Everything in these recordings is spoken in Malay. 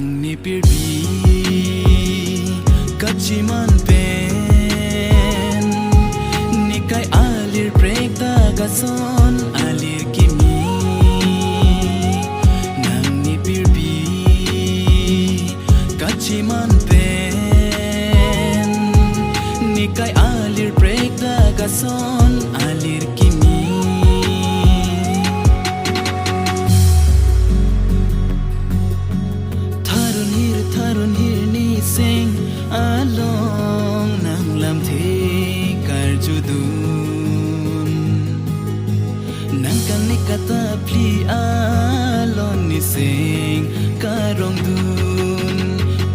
ni pirbi kachiman pen ni kai alir prekta gason alir kimi nang ni pirbi kachiman pen ni kai alir prekta gason alir kimi tharun hir ni sing along nang lam the karjudun nang kan ni kata pli alon ni sing karong dun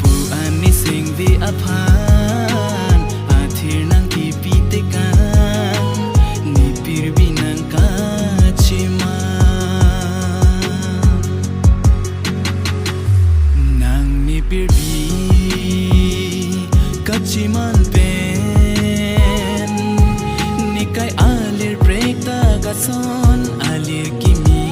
pu an ni sing vi aphan athir nang ki pite kan ni pirbi nang ka chima pirbi kachiman pen ni kai alir prekta gason alir kimi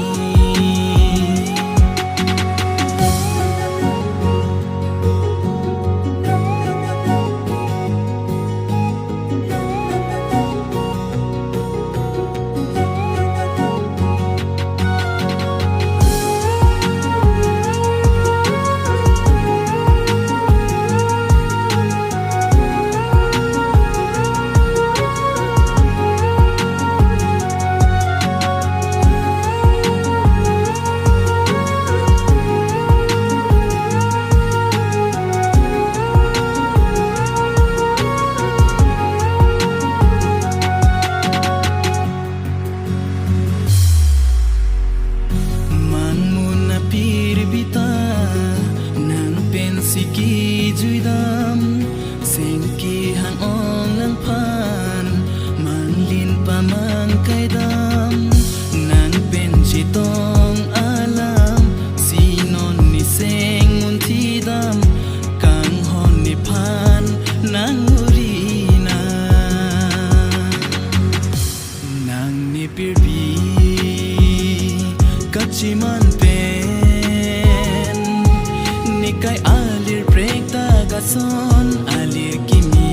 siki juidam sengki hang ong nang pan manglin pa mang kaidam nang benchi tong alam sinon ni seng muntidam kang hon ni pan nang urina nang ni pirbi kachiman pen ni kai alir prekta gason alir kimi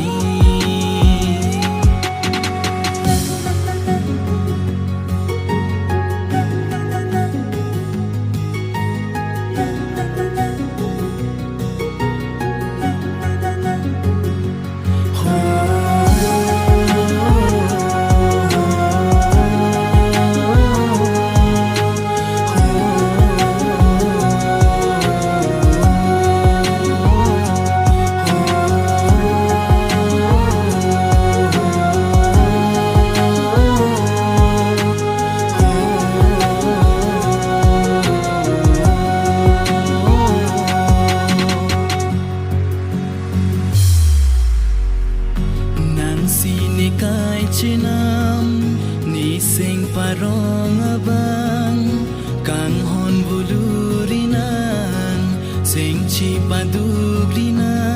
sini kai chinam ni sing parong abang kang hon bulurinan sing chi paduglinan